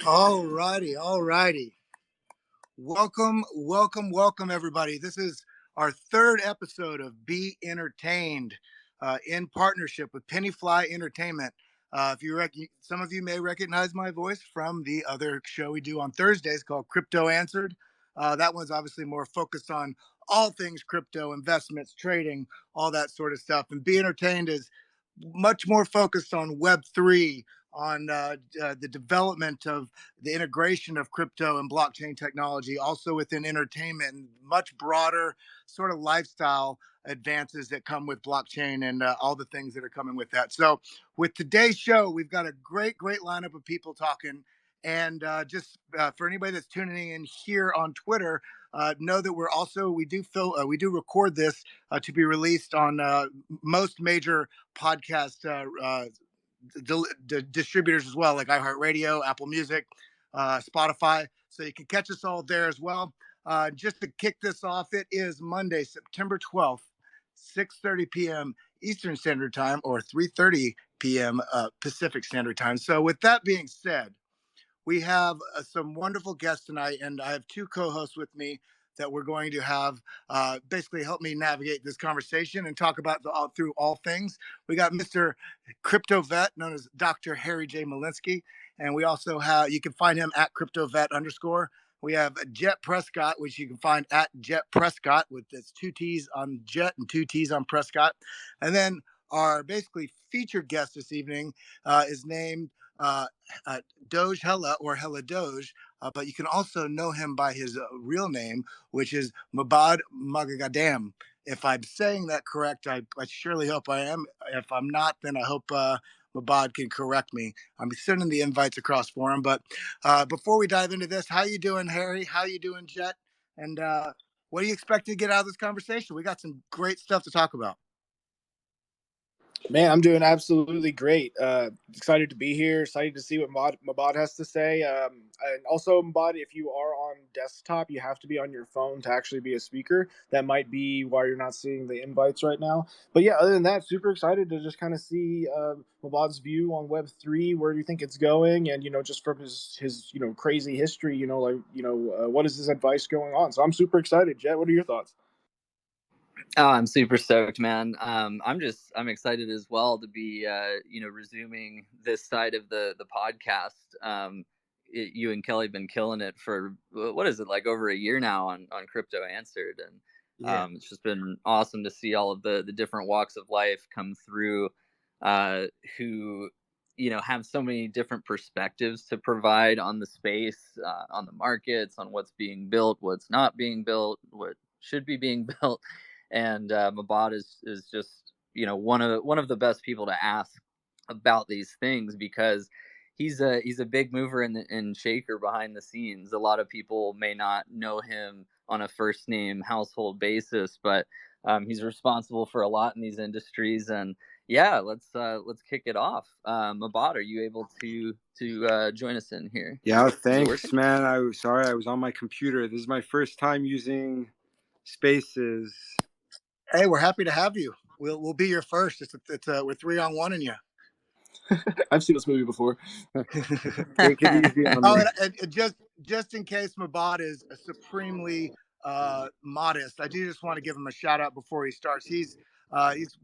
All righty, all righty. Welcome, everybody. This is our third episode of Be Entertained in partnership with Pennyfly Entertainment. If you some of you may recognize my voice from the other show we do on Thursdays called Crypto Answered. That one's obviously more focused on all things crypto, investments, trading, all that sort of stuff. And Be Entertained is much more focused on Web3, on the development of the integration of crypto and blockchain technology, also within entertainment, and much broader sort of lifestyle advances that come with blockchain and all the things that are coming with that. So, with today's show, we've got a great lineup of people talking. And just for anybody that's tuning in here on Twitter, know that we do record this to be released on most major podcast distributors as well, like iHeartRadio, Apple Music, Spotify. So you can catch us all there as well. Just to kick this off, it is Monday, September 12th, 6:30 p.m. Eastern Standard Time or 3:30 p.m. Pacific Standard Time. So with that being said, we have some wonderful guests tonight, and I have two co-hosts with me that we're going to have basically help me navigate this conversation and talk about through all things. We got Mr. Crypto Vet, known as Dr. Harry J. Malinsky, and we also have, you can find him at CryptoVet_. We have Jet Prescott, which you can find at Jet Prescott with its two T's on Jet and two T's on Prescott. And then our basically featured guest this evening is named uh, Doge Hella or Hella Doge, but you can also know him by his real name, which is Mahbod Moghadam. If I'm saying that correct, I surely hope I am. If I'm not, then I hope Mahbod can correct me. I'm sending the invites across for him. But before we dive into this, how you doing, Harry? How you doing, Jet? And what do you expect to get out of this conversation? We got some great stuff to talk about. Man, I'm doing absolutely great. Excited to be here. Excited to see what Mahbod has to say. And also, Mahbod, if you are on desktop, you have to be on your phone to actually be a speaker. That might be why you're not seeing the invites right now. But yeah, other than that, super excited to just kind of see Mahbod's view on Web3. Where do you think it's going? And just from his crazy history, what is his advice going on? So I'm super excited. Jet, what are your thoughts? Oh, I'm super stoked, man. I'm excited as well to be, resuming this side of the podcast. You and Kelly have been killing it for what is it, like over a year now on Crypto Answered, and it's just been awesome to see all of the different walks of life come through, who have so many different perspectives to provide on the space, on the markets, on what's being built, what's not being built, what should be being built. And Mahbod is just one of the best people to ask about these things, because he's a big mover and shaker behind the scenes. A lot of people may not know him on a first name household basis, but he's responsible for a lot in these industries. And yeah, let's kick it off. Mahbod, are you able to join us in here? Yeah, thanks, man. I was sorry, I was on my computer. This is my first time using Spaces. Hey, we're happy to have you. We'll be your first. We're 3-on-1 in you. I've seen this movie before. Take it easy on me. And just in case Mahbod is supremely modest, I do just want to give him a shout out before he starts. He's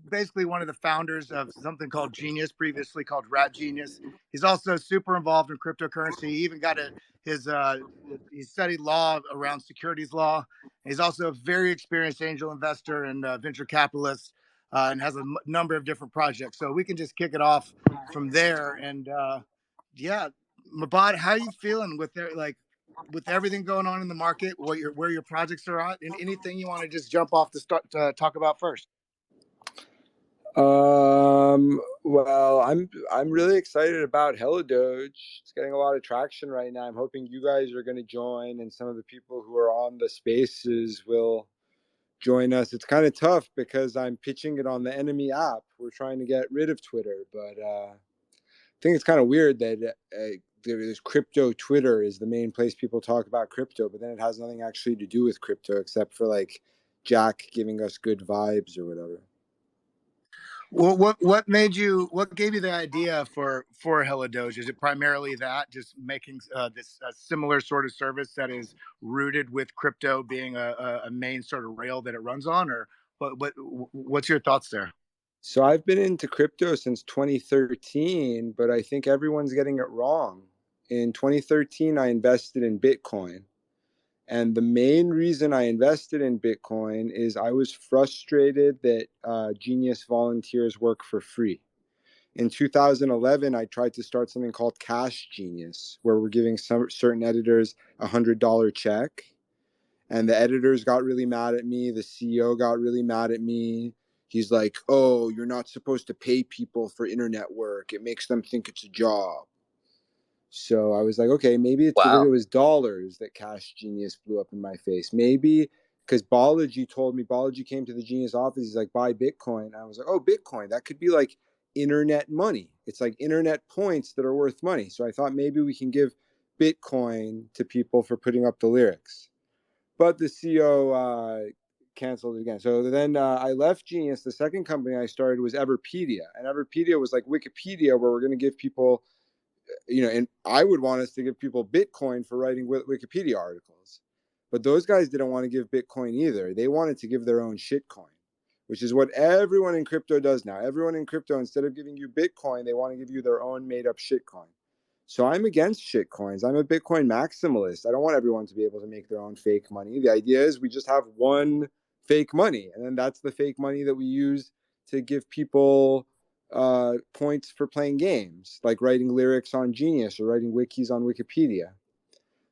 basically one of the founders of something called Genius, previously called Rat Genius. He's also super involved in cryptocurrency. He even got he studied law around securities law. He's also a very experienced angel investor and venture capitalist, and has a number of different projects. So we can just kick it off from there. And yeah, Mahbod, how are you feeling with with everything going on in the market? Where your projects are at, and anything you want to just jump off to start to talk about first? Well, I'm really excited about Hello Doge. It's getting a lot of traction right now. I'm hoping you guys are going to join, and some of the people who are on the Spaces will join us. It's kind of tough because I'm pitching it on the enemy app. We're trying to get rid of Twitter, but I think it's kind of weird that there's crypto Twitter is the main place people talk about crypto, but then it has nothing actually to do with crypto except for like Jack giving us good vibes or whatever. Well, what gave you the idea for Hello Doge? Is it primarily that just making this a similar sort of service that is rooted with crypto being a main sort of rail that it runs on, or what's your thoughts there? So I've been into crypto since 2013, but I think everyone's getting it wrong. In 2013, I invested in Bitcoin. And the main reason I invested in Bitcoin is I was frustrated that Genius volunteers work for free. In 2011, I tried to start something called Cash Genius, where we're giving some certain editors $100 check. And the editors got really mad at me. The CEO got really mad at me. He's like, "Oh, you're not supposed to pay people for internet work. It makes them think it's a job." So I was like, okay, maybe it's because it Wow. was dollars that Cash Genius blew up in my face. Maybe because Balaji told me, Balaji came to the Genius office. He's like, buy Bitcoin. I was like, oh, Bitcoin. That could be like internet money. It's like internet points that are worth money. So I thought maybe we can give Bitcoin to people for putting up the lyrics. But the CEO canceled it again. So then I left Genius. The second company I started was Everpedia. And Everpedia was like Wikipedia, where we're going to give people, and I would want us to give people Bitcoin for writing Wikipedia articles. But those guys didn't want to give Bitcoin either. They wanted to give their own shitcoin, which is what everyone in crypto does now. Everyone in crypto, instead of giving you Bitcoin, they want to give you their own made up shitcoin. So I'm against shitcoins. I'm a Bitcoin maximalist. I don't want everyone to be able to make their own fake money. The idea is we just have one fake money, and then that's the fake money that we use to give people points for playing games, like writing lyrics on Genius or writing wikis on Wikipedia.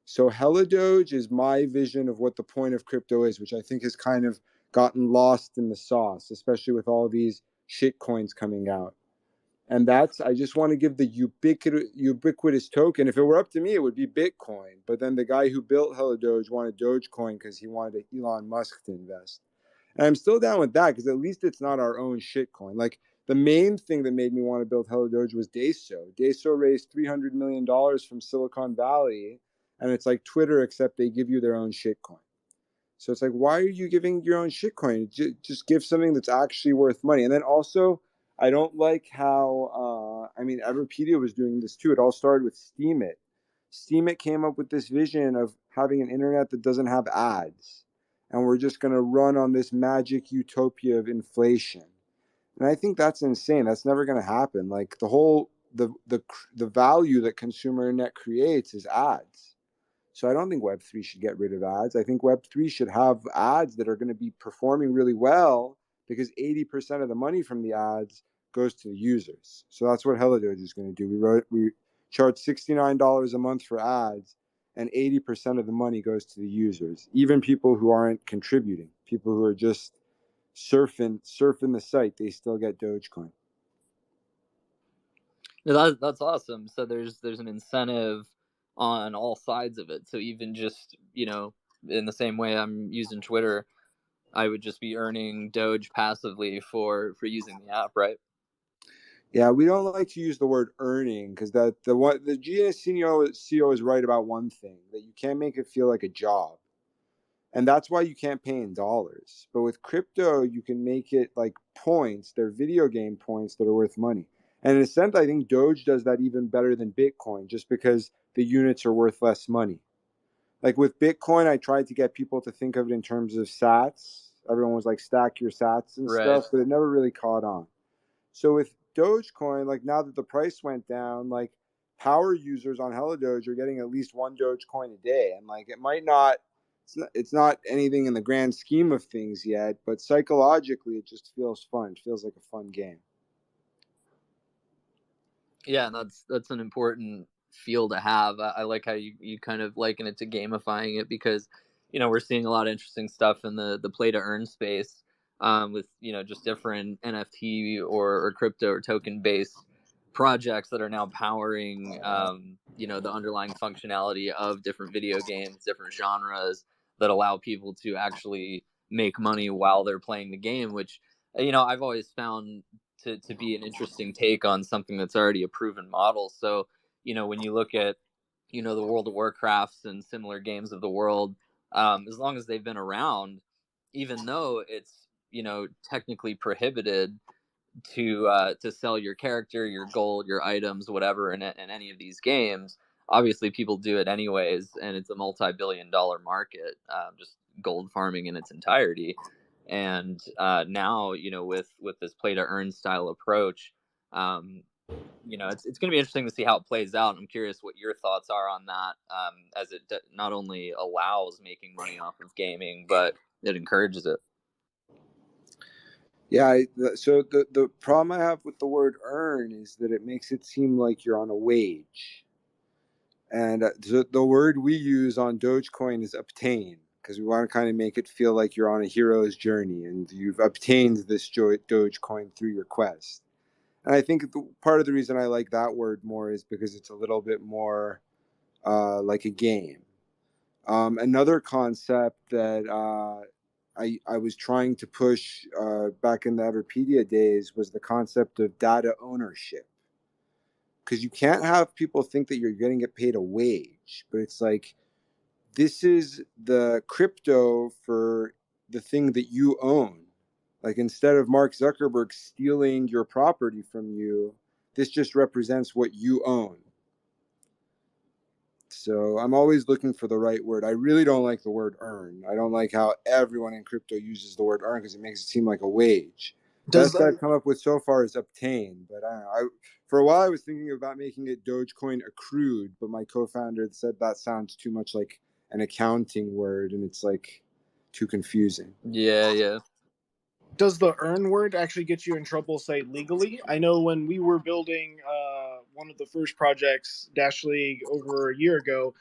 So Helidoge is my vision of what the point of crypto is, which I think has kind of gotten lost in the sauce, especially with all these shit coins coming out. And that's, I just want to give the ubiquitous token. If it were up to me, it would be Bitcoin. But then the guy who built Helidoge wanted Dogecoin because he wanted Elon Musk to invest. And I'm still down with that because at least it's not our own shitcoin. Like the main thing that made me want to build Hello Doge was Deso. Deso raised $300 million from Silicon Valley, and it's like Twitter, except they give you their own shitcoin. So it's like, why are you giving your own shitcoin? Just give something that's actually worth money. And then also, I don't like how, Everpedia was doing this too. It all started with Steemit. Steemit came up with this vision of having an internet that doesn't have ads. And we're just going to run on this magic utopia of inflation. And I think that's insane. That's never going to happen. Like the value that consumer internet creates is ads. So I don't think Web3 should get rid of ads. I think Web3 should have ads that are going to be performing really well because 80% of the money from the ads goes to the users. So that's what Helidoge is going to do. We charge $69 a month for ads, and 80% of the money goes to the users. Even people who aren't contributing, people who are just surfing the site, they still get Dogecoin. That's awesome. So there's an incentive on all sides of it. So even just, in the same way I'm using Twitter, I would just be earning Doge passively for using the app, right? Yeah, we don't like to use the word earning because the GS CEO is right about one thing, that you can't make it feel like a job. And that's why you can't pay in dollars. But with crypto, you can make it like points. They're video game points that are worth money. And in a sense, I think Doge does that even better than Bitcoin, just because the units are worth less money. Like with Bitcoin, I tried to get people to think of it in terms of sats. Everyone was like, stack your sats and Right. stuff, but it never really caught on. So with Dogecoin, like now that the price went down, like power users on Helidoge are getting at least one Dogecoin a day. And like it might not, it's not anything in the grand scheme of things yet, but psychologically it just feels fun. It feels like a fun game. Yeah, that's an important feel to have. I like how you kind of liken it to gamifying it because, we're seeing a lot of interesting stuff in the play to earn space, with just different NFT or crypto or token based projects that are now powering the underlying functionality of different video games, different genres that allow people to actually make money while they're playing the game, which I've always found to be an interesting take on something that's already a proven model. So, when you look at, the World of Warcrafts and similar games of the world, as long as they've been around, even though it's, technically prohibited, to sell your character, your gold, your items, whatever in any of these games. Obviously, people do it anyways, and it's a multi-billion-dollar market, just gold farming in its entirety. And now, with this play to earn style approach, um, it's going to be interesting to see how it plays out. I'm curious what your thoughts are on that, as it not only allows making money off of gaming, but it encourages it. Yeah, so the problem I have with the word earn is that it makes it seem like you're on a wage. And the word we use on Dogecoin is obtain, because we want to kind of make it feel like you're on a hero's journey and you've obtained this Dogecoin through your quest. And I think part of the reason I like that word more is because it's a little bit more like a game. Another concept that I was trying to push back in the Everpedia days was the concept of data ownership. Because you can't have people think that you're going to get paid a wage, but it's like, this is the crypto for the thing that you own. Like, instead of Mark Zuckerberg stealing your property from you, this just represents what you own. So I'm always looking for the right word. I really don't like the word earn. I don't like how everyone in crypto uses the word earn because it makes it seem like a wage. Best I've come up with so far is obtain, but I don't know. For a while I was thinking about making it Dogecoin accrued, but my co-founder said that sounds too much like an accounting word and it's like too confusing. Yeah. Does the earn word actually get you in trouble, say, legally? I know when we were building one of the first projects, Dash League, over a year ago,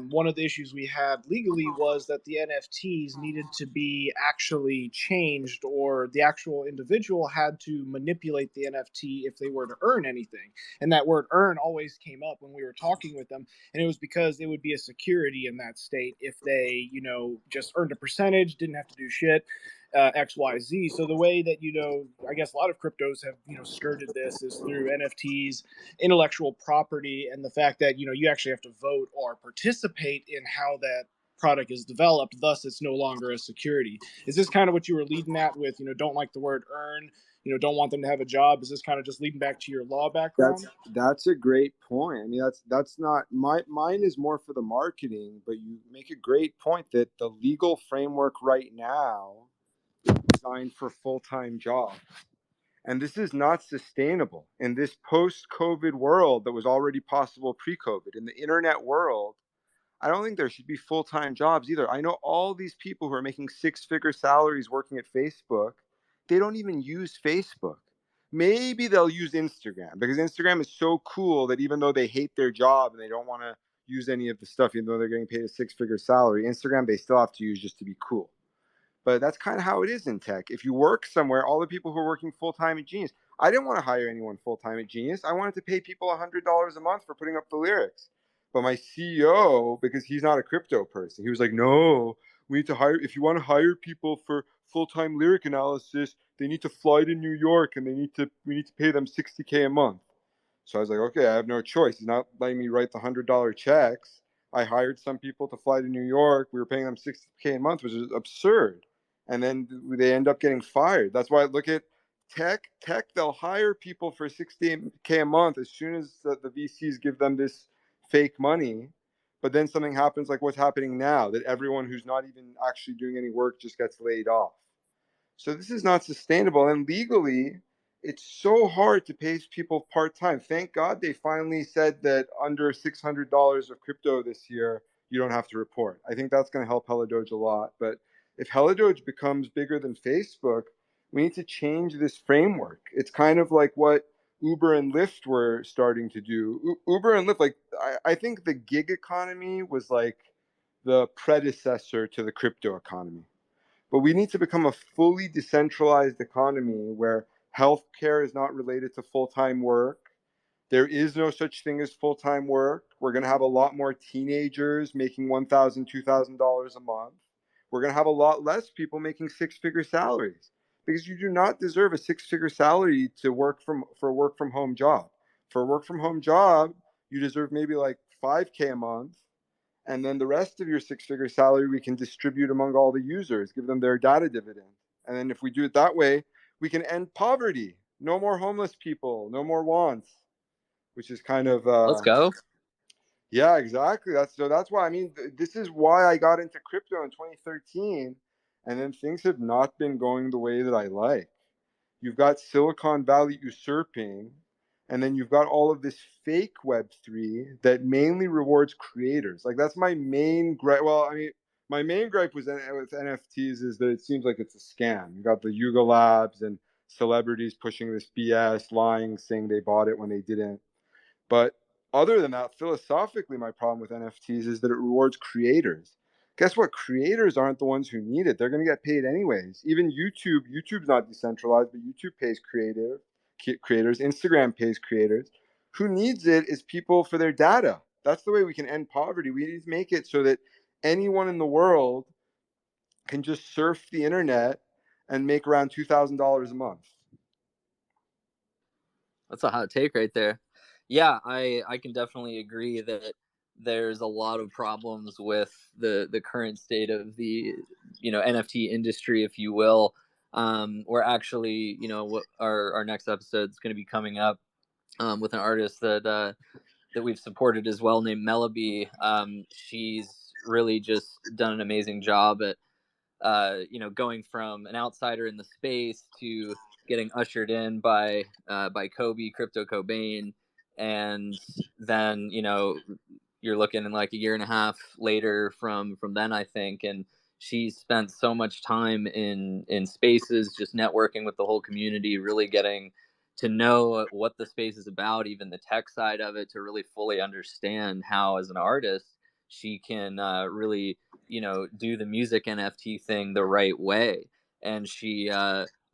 one of the issues we had legally was that the NFTs needed to be actually changed, or the actual individual had to manipulate the NFT if they were to earn anything. And that word earn always came up when we were talking with them. And it was because it would be a security in that state if they, just earned a percentage, didn't have to do shit. XYZ. So the way that, I guess a lot of cryptos have, skirted this is through NFTs, intellectual property, and the fact that, you actually have to vote or participate in how that product is developed. Thus, it's no longer a security. Is this kind of what you were leading at with, don't like the word earn, don't want them to have a job? Is this kind of just leading back to your law background? That's a great point. I mean, that's not mine is more for the marketing, but you make a great point that the legal framework right now designed for full-time jobs. And this is not sustainable in this post-COVID world that was already possible pre-COVID. In the internet world, I don't think there should be full-time jobs either. I know all these people who are making six-figure salaries working at Facebook, they don't even use Facebook. Maybe they'll use Instagram because Instagram is so cool that even though they hate their job and they don't want to use any of the stuff, even though they're getting paid a six-figure salary, Instagram they still have to use just to be cool. But that's kind of how it is in tech. If you work somewhere, all the people who are working full-time at Genius, I didn't want to hire anyone full-time at Genius. I wanted to pay people $100 a month for putting up the lyrics. But my CEO, because he's not a crypto person, he was like, no, we need to hire, if you want to hire people for full-time lyric analysis, they need to fly to New York and we need to pay them $60K a month. So I was like, okay, I have no choice. He's not letting me write the $100 checks. I hired some people to fly to New York. We were paying them $60K a month, which is absurd. And then they end up getting fired. That's why I look at tech, they'll hire people for $60K a month as soon as the VCs give them this fake money. But then something happens like what's happening now, that everyone who's not even actually doing any work just gets laid off. So this is not sustainable. And legally, it's so hard to pay people part-time. Thank God they finally said that under $600 of crypto this year, you don't have to report. I think that's going to help HelloDoge a lot. But if HelloDoge becomes bigger than Facebook, we need to change this framework. It's kind of like what Uber and Lyft were starting to do. Uber and Lyft, like I think the gig economy was like the predecessor to the crypto economy. But we need to become a fully decentralized economy where healthcare is not related to full-time work. There is no such thing as full-time work. We're going to have a lot more teenagers making $1,000, $2,000 a month. We're going to have a lot less people making six-figure salaries because you do not deserve a six-figure salary to for a work-from-home job. For a work-from-home job, you deserve maybe like $5K a month. And then the rest of your six-figure salary, we can distribute among all the users, give them their data dividend. And then if we do it that way, we can end poverty. No more homeless people. No more wants. Which is kind of Let's go. yeah, exactly. That's why I mean this is why I got into crypto in 2013, and then things have not been going the way that I like. You've got Silicon Valley usurping, and then you've got all of this fake Web3 that mainly rewards creators. Like that's my main gripe. Well, I mean, my main gripe with NFTs is that it seems like it's a scam. You got the Yuga Labs and celebrities pushing this BS, lying, saying they bought it when they didn't. But other than that, philosophically, my problem with NFTs is that it rewards creators. Guess what? Creators aren't the ones who need it. They're going to get paid anyways. Even YouTube's not decentralized, but YouTube pays creators. Instagram pays creators. Who needs it is people for their data. That's the way we can end poverty. We need to make it so that anyone in the world can just surf the internet and make around $2,000 a month. That's a hot take right there. Yeah, I can definitely agree that there's a lot of problems with the current state of the NFT industry, if you will. We're actually, what our next episode is going to be coming up with an artist that we've supported as well, named Mellaby. She's really just done an amazing job at going from an outsider in the space to getting ushered in by Kobe, Crypto Cobain, and then you're looking in like a year and a half later from then, I think, and she spent so much time in spaces, just networking with the whole community, really getting to know what the space is about, even the tech side of it, to really fully understand how, as an artist, she can really do the music NFT thing the right way. And she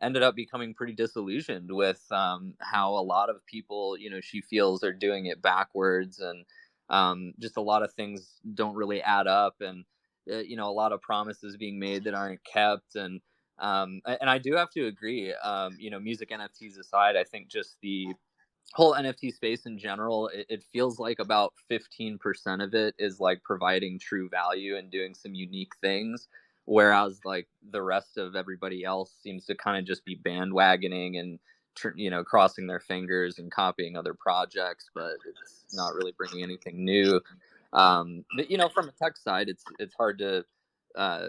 ended up becoming pretty disillusioned with how a lot of people, she feels are doing it backwards, and just a lot of things don't really add up, and a lot of promises being made that aren't kept. And I do have to agree, music NFTs aside, I think just the whole NFT space in general, it feels like about 15% of it is like providing true value and doing some unique things, whereas like the rest of everybody else seems to kind of just be bandwagoning and crossing their fingers and copying other projects, but it's not really bringing anything new. But from a tech side, it's hard to uh,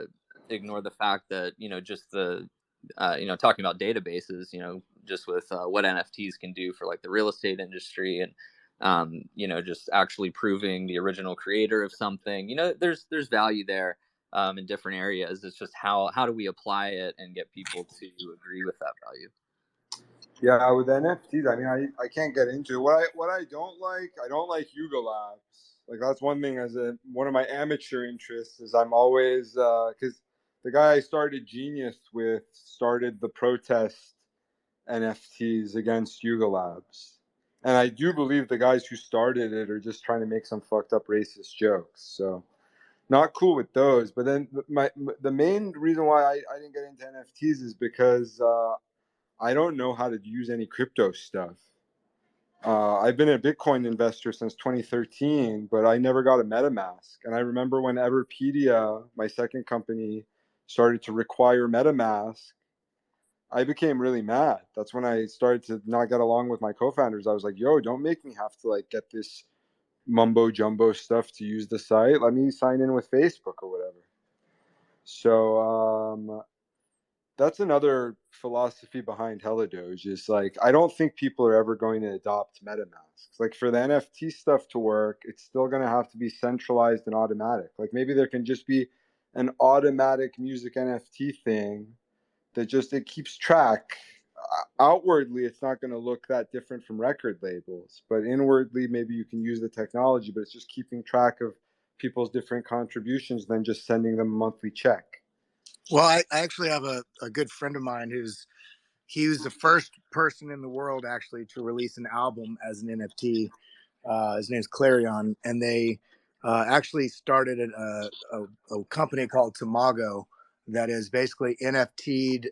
ignore the fact that just the talking about databases, just with what NFTs can do for like the real estate industry, and just actually proving the original creator of something. There's value there in different areas. It's just how do we apply it and get people to agree with that value. Yeah, with NFTs, I mean, I can't get into it. What I don't like Yuga Labs. Like that's one thing as one of my amateur interests is I'm always because the guy I started Genius with started the protest NFTs against Yuga Labs, and I do believe the guys who started it are just trying to make some fucked up racist jokes. So not cool with those. But then the main reason why I didn't get into NFTs is because I don't know how to use any crypto stuff. I've been a Bitcoin investor since 2013, but I never got a MetaMask. And I remember when Everpedia, my second company, started to require MetaMask, I became really mad. That's when I started to not get along with my co-founders. I was like, "Yo, don't make me have to like get this mumbo jumbo stuff to use the site. Let me sign in with Facebook or whatever." So that's another philosophy behind Helidoge is like I don't think people are ever going to adopt MetaMasks. Like for the NFT stuff to work, it's still going to have to be centralized and automatic. Like maybe there can just be an automatic music NFT thing that just it keeps track. Outwardly, it's not going to look that different from record labels, but inwardly, maybe you can use the technology, but it's just keeping track of people's different contributions than just sending them a monthly check. Well, I actually have a good friend of mine he was the first person in the world actually to release an album as an NFT. His name's Clarion, and they actually started a company called Tamago that is basically NFT'd.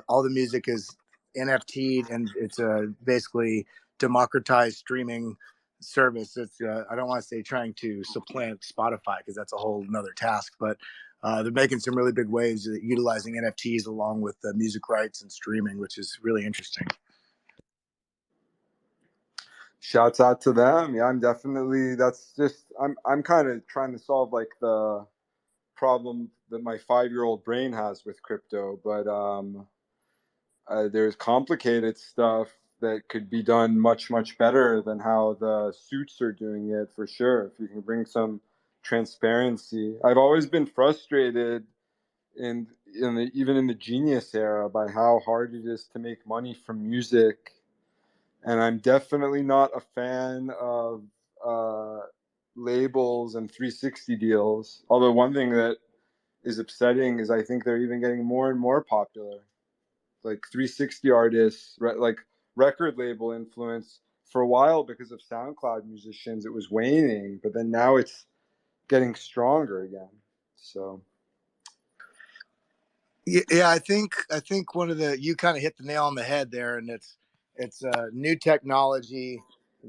All the music is NFT'd, and it's basically democratized streaming service. It's I don't want to say trying to supplant Spotify because that's a whole another task, but they're making some really big waves utilizing NFTs along with music rights and streaming, which is really interesting. Shouts out to them. Yeah, I'm kind of trying to solve like the problem that my 5-year-old brain has with crypto, but there's complicated stuff that could be done much, much better than how the suits are doing it, for sure. If you can bring some transparency. I've always been frustrated even in the Genius era by how hard it is to make money from music. And I'm definitely not a fan of uh, labels and 360 deals. Although one thing that is upsetting is I think they're even getting more and more popular. Like 360 artists, like record label influence for a while because of SoundCloud musicians, it was waning, but then now it's getting stronger again. So Yeah, I think one of the you kind of hit the nail on the head there, and it's a new technology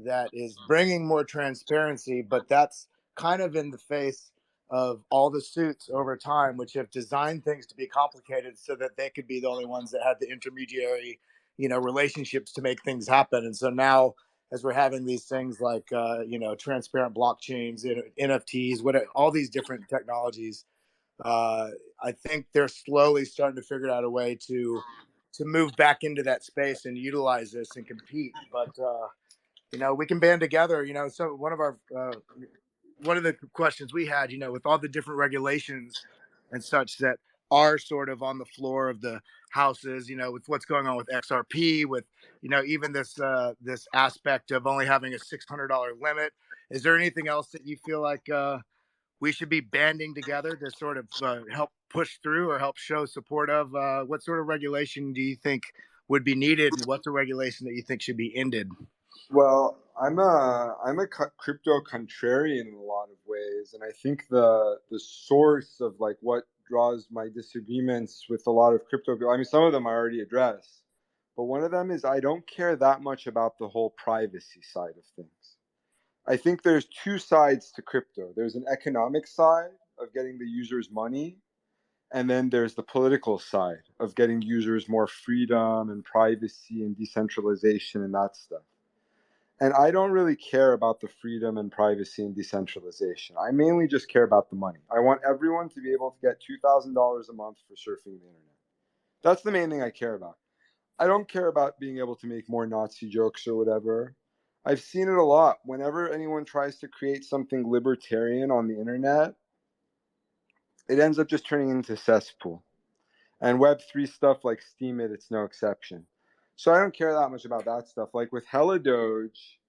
that is bringing more transparency, but that's kind of in the face of all the suits over time, which have designed things to be complicated so that they could be the only ones that had the intermediary, relationships to make things happen. And so now, as we're having these things like transparent blockchains, NFTs, what all these different technologies, uh, I think they're slowly starting to figure out a way to move back into that space and utilize this and compete. But we can band together. So one of the questions we had, with all the different regulations and such that are sort of on the floor of the houses, with what's going on with XRP, with even this aspect of only having a $600 limit. Is there anything else that you feel like we should be banding together to sort of help push through or help show support of? What sort of regulation do you think would be needed, and what's a regulation that you think should be ended? well, I'm a crypto contrarian in a lot of ways, and I think the source of like what draws my disagreements with a lot of crypto people. I mean, some of them I already addressed, but one of them is I don't care that much about the whole privacy side of things. I think there's two sides to crypto. There's an economic side of getting the users money, and then there's the political side of getting users more freedom and privacy and decentralization and that stuff. And I don't really care about the freedom and privacy and decentralization. I mainly just care about the money. I want everyone to be able to get $2,000 a month for surfing the internet. That's the main thing I care about. I don't care about being able to make more Nazi jokes or whatever. I've seen it a lot. Whenever anyone tries to create something libertarian on the internet, it ends up just turning into cesspool. And Web3 stuff like Steam it's no exception. So I don't care that much about that stuff. Like with Hella Doge,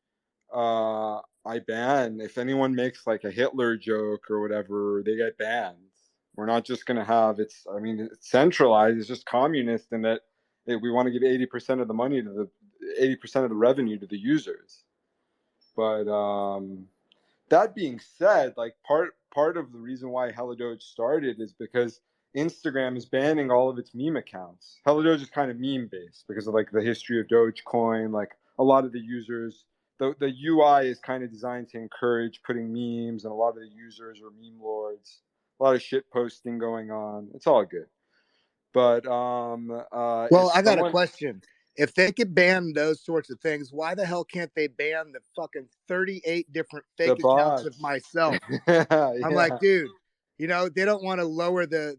I ban if anyone makes like a Hitler joke or whatever, they get banned. We're not just gonna have it's centralized. It's just communist in that we want to give 80% of the money to the 80% of the revenue to the users. But that being said, like part of the reason why Hella Doge started is because Instagram is banning all of its meme accounts. Hella Doge is kind of meme based because of like the history of Dogecoin. Like a lot of the users, the UI is kind of designed to encourage putting memes, and a lot of the users are meme lords. A lot of shit posting going on. It's all good. But Well, if I got a someone question. If they could ban those sorts of things, why the hell can't they ban the fucking 38 different the fake accounts of bots, myself? I'm like, yeah, dude, they don't want to lower their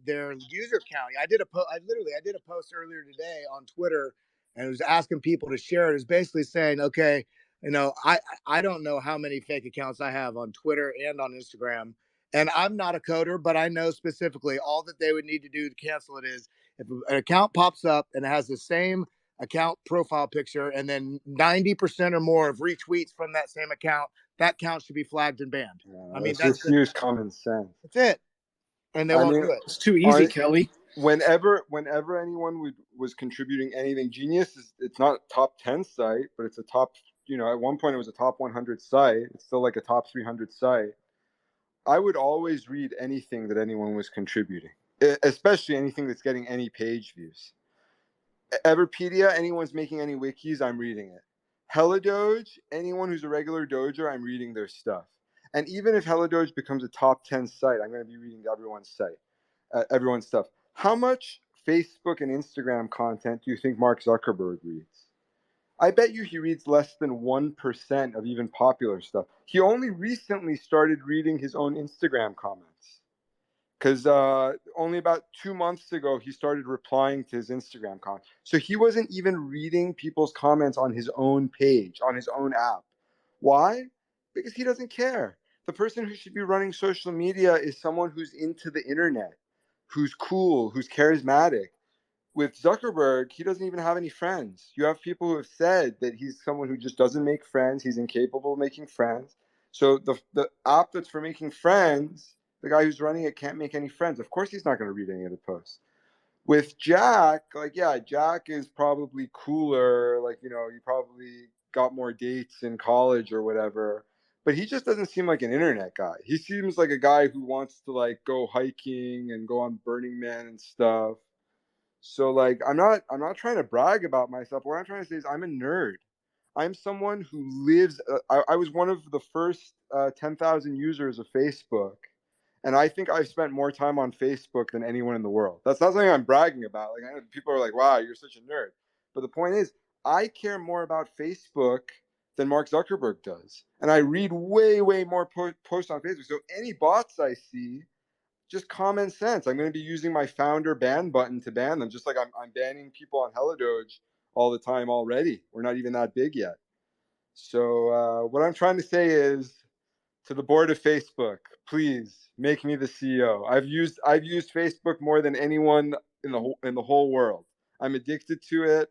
user count. I did a post earlier today on Twitter, and it was asking people to share it. It was basically saying, okay, I don't know how many fake accounts I have on Twitter and on Instagram, and I'm not a coder, but I know specifically all that they would need to do to cancel it is if an account pops up and it has the same account profile picture, and then 90% or more of retweets from that same account, that count should be flagged and banned. I mean, let's just use common sense. that's it. And they I won't mean, do it. It's too easy, on, Kelly. whenever anyone was contributing anything, Genius it's not a top 10 site, but it's a top. At one point it was a top 100 site. It's still like a top 300 site. I would always read anything that anyone was contributing, especially anything that's getting any page views. Everpedia, anyone's making any wikis, I'm reading it. Hella Doge, anyone who's a regular doger, I'm reading their stuff. And even if Hella Doge becomes a top 10 site, I'm going to be reading everyone's site, everyone's stuff. How much Facebook and Instagram content do you think Mark Zuckerberg reads? I bet you he reads less than 1% of even popular stuff. He only recently started reading his own Instagram comments. Because only about 2 months ago, he started replying to his Instagram comments. So he wasn't even reading people's comments on his own page, on his own app. Why? Because he doesn't care. The person who should be running social media is someone who's into the internet, who's cool, who's charismatic. With Zuckerberg, he doesn't even have any friends. You have people who have said that he's someone who just doesn't make friends. He's incapable of making friends. So the app that's for making friends, the guy who's running it can't make any friends. Of course, he's not going to read any of the posts. With Jack, like, yeah, Jack is probably cooler. Like, he probably got more dates in college or whatever. But he just doesn't seem like an internet guy. He seems like a guy who wants to like go hiking and go on Burning Man and stuff. So like I'm not trying to brag about myself. What I'm trying to say is I'm a nerd. I'm someone who lives. I was one of the first 10,000 users of Facebook, and I think I've spent more time on Facebook than anyone in the world. That's not something I'm bragging about. Like I know people are like, "Wow, you're such a nerd," but the point is, I care more about Facebook than Mark Zuckerberg does, and I read way more posts on Facebook. So any bots I see, just common sense. I'm going to be using my founder ban button to ban them, just like I'm banning people on HelloDoge all the time already. We're not even that big yet. So what I'm trying to say is to the board of Facebook, please make me the CEO. I've used Facebook more than anyone in the whole world. I'm addicted to it.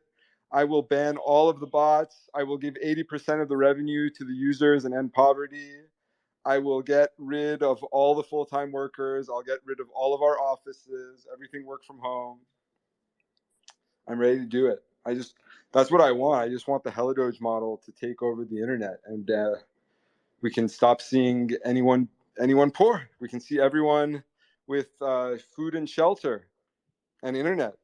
I will ban all of the bots. I will give 80% of the revenue to the users and end poverty. I will get rid of all the full-time workers. I'll get rid of all of our offices, everything work from home. I'm ready to do it. That's what I want. I just want the HelloDoge model to take over the internet, and we can stop seeing anyone poor. We can see everyone with food and shelter and internet.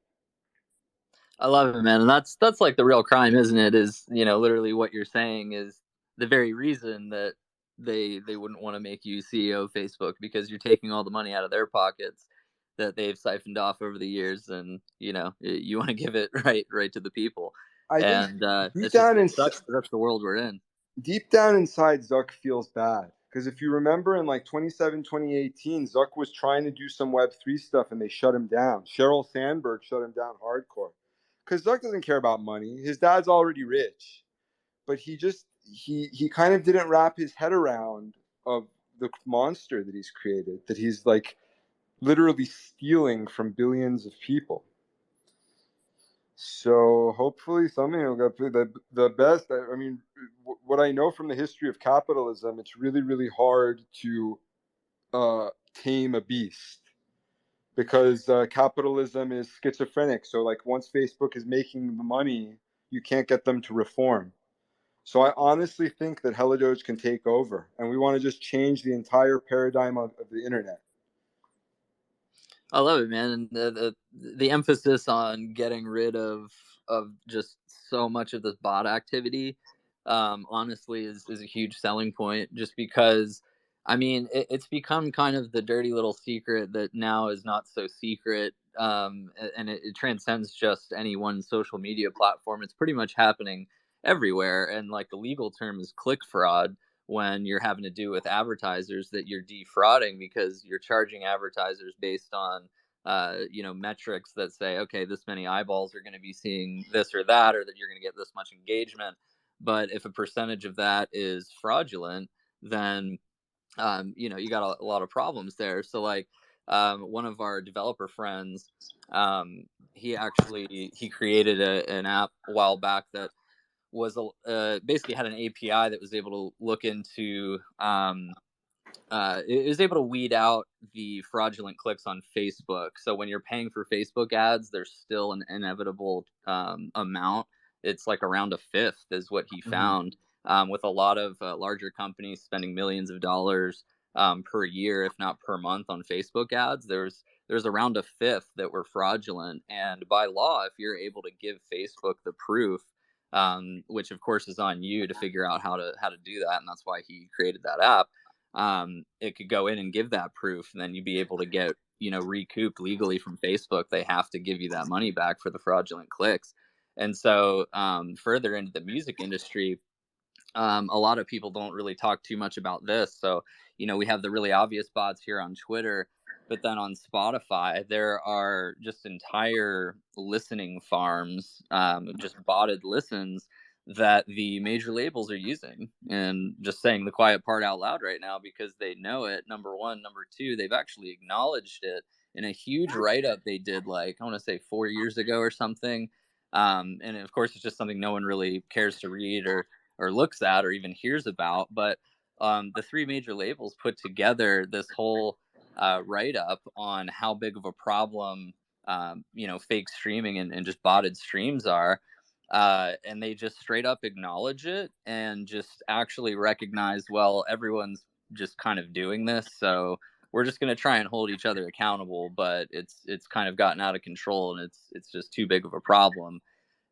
I love it, man. And that's like the real crime, isn't it? Is, literally what you're saying is the very reason that they wouldn't want to make you CEO of Facebook, because you're taking all the money out of their pockets that they've siphoned off over the years, and you want to give it right to the people. I think And deep it's just, down it in sucks, 'cause that's the world we're in. deep down inside, Zuck feels bad. Because if you remember in like 2018, Zuck was trying to do some Web3 stuff and they shut him down. Sheryl Sandberg shut him down hardcore. Because Zuck doesn't care about money. His dad's already rich. But he kind of didn't wrap his head around of the monster that he's created, that he's like literally stealing from billions of people. So hopefully something will get the best. I mean, what I know from the history of capitalism, it's really hard to tame a beast because capitalism is schizophrenic. So like once Facebook is making the money, you can't get them to reform. So I honestly think that HelloDoge can take over, and we want to just change the entire paradigm of the internet. I love it, man. And the emphasis on getting rid of just so much of this bot activity, honestly, is a huge selling point. Just because, I mean, it's become kind of the dirty little secret that now is not so secret, and it transcends just any one social media platform. It's pretty much happening everywhere, and like the legal term is click fraud, when you're having to do with advertisers that you're defrauding, because you're charging advertisers based on metrics that say, okay, this many eyeballs are going to be seeing this or that, or that you're going to get this much engagement. But if a percentage of that is fraudulent, then you got a lot of problems there. So like one of our developer friends, he created an app a while back that was basically had an API that was able to look into it was able to weed out the fraudulent clicks on Facebook. So when you're paying for Facebook ads, there's still an inevitable amount. It's like around a fifth is what he found, with a lot of larger companies spending millions of dollars per year, if not per month, on Facebook ads. There's around a fifth that were fraudulent. And by law, if you're able to give Facebook the proof, which of course is on you to figure out how to do that, and that's why he created that app. It could go in and give that proof, and then you'd be able to get recouped legally from Facebook. They have to give you that money back for the fraudulent clicks. And so further into the music industry, a lot of people don't really talk too much about this. So, we have the really obvious bots here on Twitter, but then on Spotify, there are just entire listening farms, just botted listens that the major labels are using, and just saying the quiet part out loud right now because they know it. Number one. Number two, they've actually acknowledged it in a huge write up they did, like, I want to say 4 years ago or something. And of course, it's just something no one really cares to read or looks at or even hears about. But the three major labels put together this whole write up on how big of a problem, fake streaming and just botted streams are. And they just straight up acknowledge it and just actually recognize, well, everyone's just kind of doing this. So we're just going to try and hold each other accountable, but it's kind of gotten out of control, and it's just too big of a problem.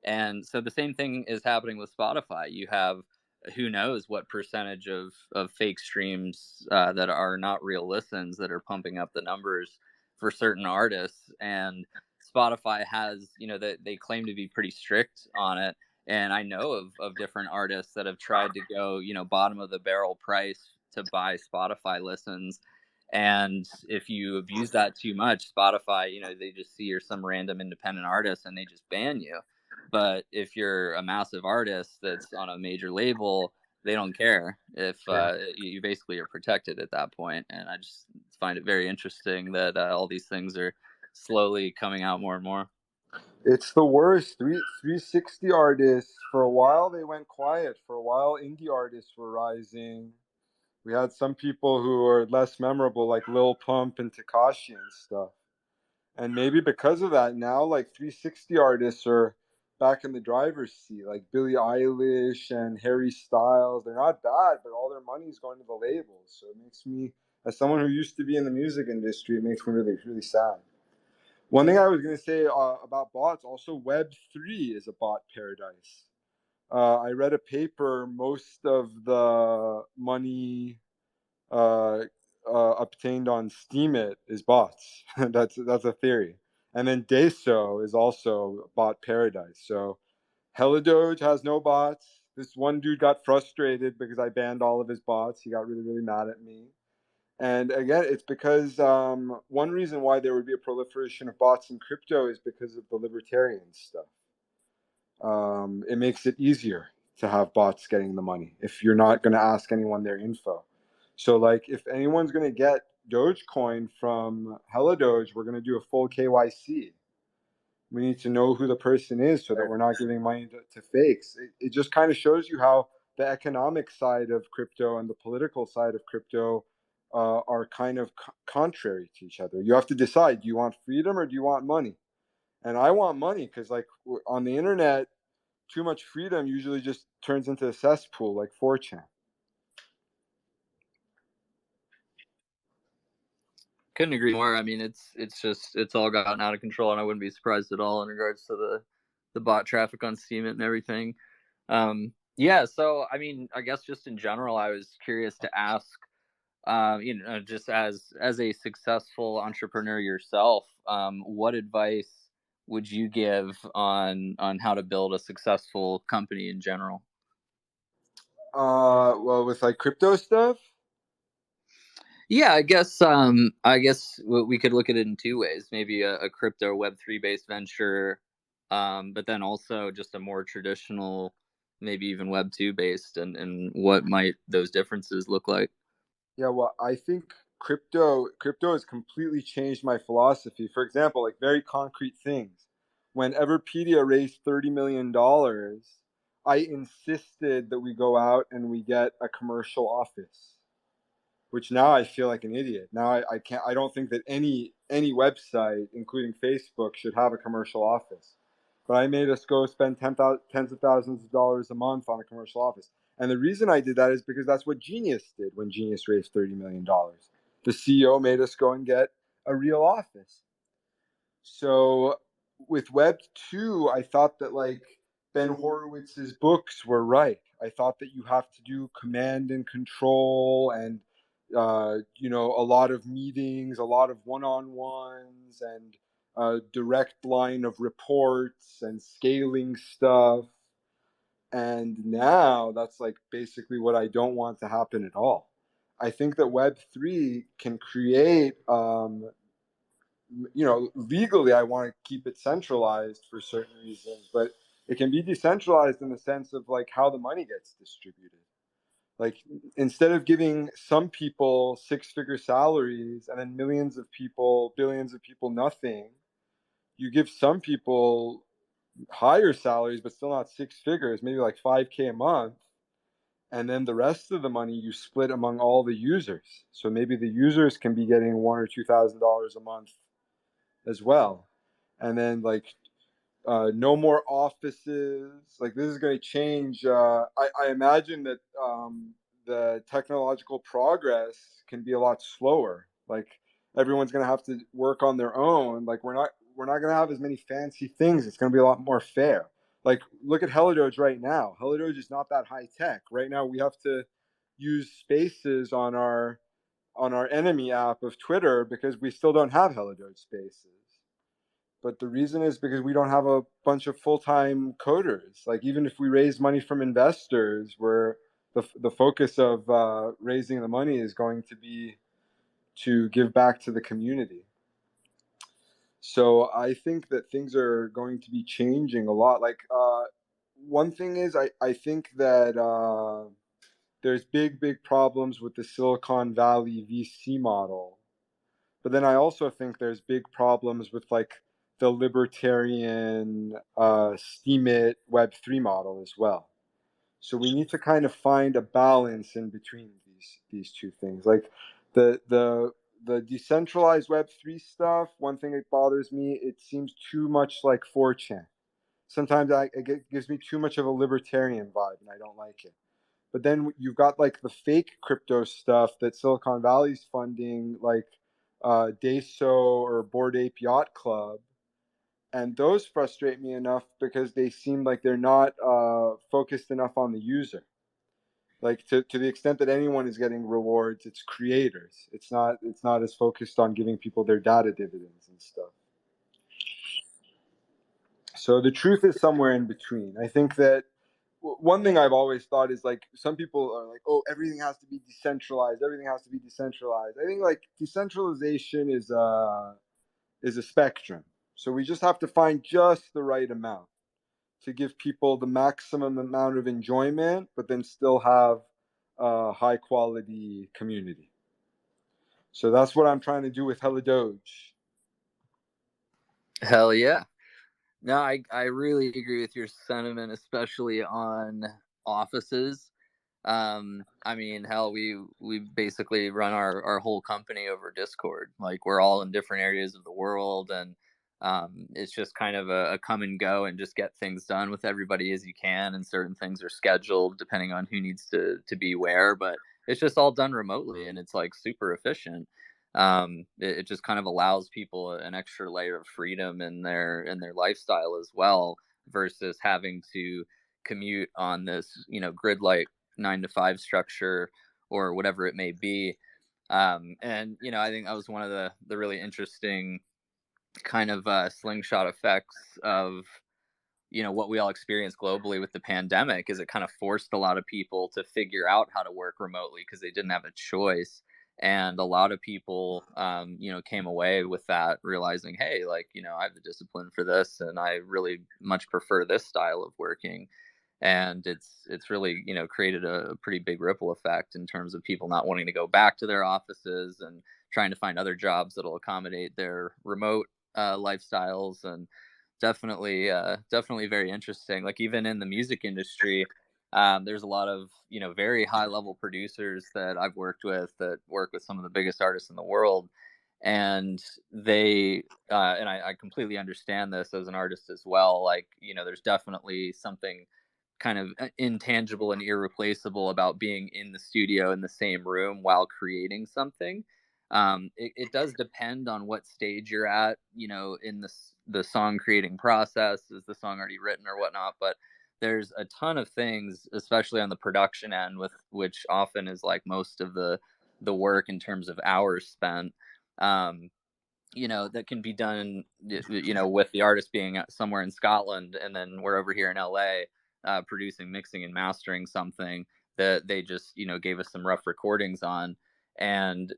And so the same thing is happening with Spotify. You have who knows what percentage of fake streams that are not real listens that are pumping up the numbers for certain artists. And Spotify has, they claim to be pretty strict on it. And I know of different artists that have tried to go, bottom of the barrel price to buy Spotify listens. And if you abuse that too much, Spotify, they just see you're some random independent artist and they just ban you. But if you're a massive artist that's on a major label, they don't care if you basically are protected at that point. And I just find it very interesting that all these things are slowly coming out more and more. It's the worst. 360 artists, for a while, they went quiet. For a while, indie artists were rising. We had some people who were less memorable, like Lil Pump and Takashi and stuff. And maybe because of that, now like 360 artists are back in the driver's seat, like Billie Eilish and Harry Styles. They're not bad, but all their money's going to the labels. So it makes me, as someone who used to be in the music industry, it makes me really, really sad. One thing I was going to say about bots, also web3 is a bot paradise. I read a paper. Most of the money uh, obtained on Steemit is bots. That's a theory. And then Deso is also bot paradise. So Helidoge has no bots. This one dude got frustrated because I banned all of his bots. He got really, really mad at me. And again, it's because one reason why there would be a proliferation of bots in crypto is because of the libertarian stuff. It makes it easier to have bots getting the money if you're not going to ask anyone their info. So, like, if anyone's going to get Dogecoin from Helidoge, we're going to do a full KYC. We need to know who the person is so that we're not giving money to fakes. It just kind of shows you how the economic side of crypto and the political side of crypto are kind of contrary to each other. You have to decide, do you want freedom or do you want money? And I want money because, like, on the internet, too much freedom usually just turns into a cesspool like 4chan. Couldn't agree more. I mean, it's all gotten out of control, and I wouldn't be surprised at all in regards to the bot traffic on Steam and everything. Yeah, so I mean, I guess just in general, I was curious to ask, just as a successful entrepreneur yourself, what advice would you give on how to build a successful company in general? Well, with like crypto stuff, Yeah, I guess we could look at it in two ways. Maybe a crypto Web3 based venture, but then also just a more traditional, maybe even Web2 based, and what might those differences look like? yeah. Well, I think crypto has completely changed my philosophy. For example, like very concrete things. When Everpedia raised $30 million, I insisted that we go out and we get a commercial office. Which now I feel like an idiot. Now I can't. I don't think that any website, including Facebook, should have a commercial office. But I made us go spend tens of thousands of dollars a month on a commercial office. And the reason I did that is because that's what Genius did when Genius raised $30 million. The CEO made us go and get a real office. So with Web 2, I thought that like Ben Horowitz's books were right. I thought that you have to do command and control and a lot of meetings, a lot of one-on-ones, and a direct line of reports and scaling stuff. And now that's like basically what I don't want to happen at all. I think that Web3 can create, legally, I want to keep it centralized for certain reasons, but it can be decentralized in the sense of like how the money gets distributed. Like instead of giving some people six-figure salaries and then millions of people, billions of people nothing, you give some people higher salaries, but still not six figures, maybe like 5K a month. And then the rest of the money you split among all the users. So maybe the users can be getting $1,000 or $2,000 a month as well. And then like no more offices. Like this is going to change. I imagine that the technological progress can be a lot slower. Like everyone's going to have to work on their own. Like we're not going to have as many fancy things. It's going to be a lot more fair. Like look at Helidoge right now. Helidoge is not that high tech. Right now we have to use spaces on our enemy app of Twitter because we still don't have Helidoge spaces. But the reason is because we don't have a bunch of full-time coders. Like even if we raise money from investors, where the focus of raising the money is going to be to give back to the community. So I think that things are going to be changing a lot. Like one thing is I think that there's big problems with the Silicon Valley VC model. But then I also think there's big problems with like the libertarian Steemit Web3 model as well. So we need to kind of find a balance in between these two things. Like the decentralized Web3 stuff, one thing that bothers me, it seems too much like 4chan. Sometimes it gives me too much of a libertarian vibe, and I don't like it. But then you've got like the fake crypto stuff that Silicon Valley's funding, like Deso or Bored Ape Yacht Club, and those frustrate me enough because they seem like they're not focused enough on the user. Like to the extent that anyone is getting rewards, it's creators. It's not as focused on giving people their data dividends and stuff. So the truth is somewhere in between. I think that one thing I've always thought is like some people are like, oh, everything has to be decentralized. Everything has to be decentralized. I think like decentralization is a spectrum. So we just have to find just the right amount to give people the maximum amount of enjoyment, but then still have a high quality community. So that's what I'm trying to do with Helidoge. Hell yeah. No, I really agree with your sentiment, especially on offices. I mean, hell, we basically run our whole company over Discord. Like we're all in different areas of the world, and it's just kind of a come and go and just get things done with everybody as you can. And certain things are scheduled depending on who needs to be where, but it's just all done remotely, and it's like super efficient. It just kind of allows people an extra layer of freedom in their lifestyle as well, versus having to commute on this grid like 9 to 5 structure or whatever it may be. And I think that was one of the really interesting kind of slingshot effects of what we all experienced globally with the pandemic, is it kind of forced a lot of people to figure out how to work remotely because they didn't have a choice. And a lot of people came away with that realizing, hey, like I have the discipline for this and I really much prefer this style of working. And it's really created a pretty big ripple effect in terms of people not wanting to go back to their offices and trying to find other jobs that'll accommodate their remote lifestyles. And definitely very interesting. Like even in the music industry, there's a lot of very high level producers that I've worked with that work with some of the biggest artists in the world, and I completely understand this as an artist as well. Like there's definitely something kind of intangible and irreplaceable about being in the studio in the same room while creating something. It does depend on what stage you're at, in the song creating process. Is the song already written or whatnot? But there's a ton of things, especially on the production end, with which often is like most of the work in terms of hours spent. that can be done, with the artist being somewhere in Scotland, and then we're over here in LA, producing, mixing, and mastering something that they just, gave us some rough recordings on. And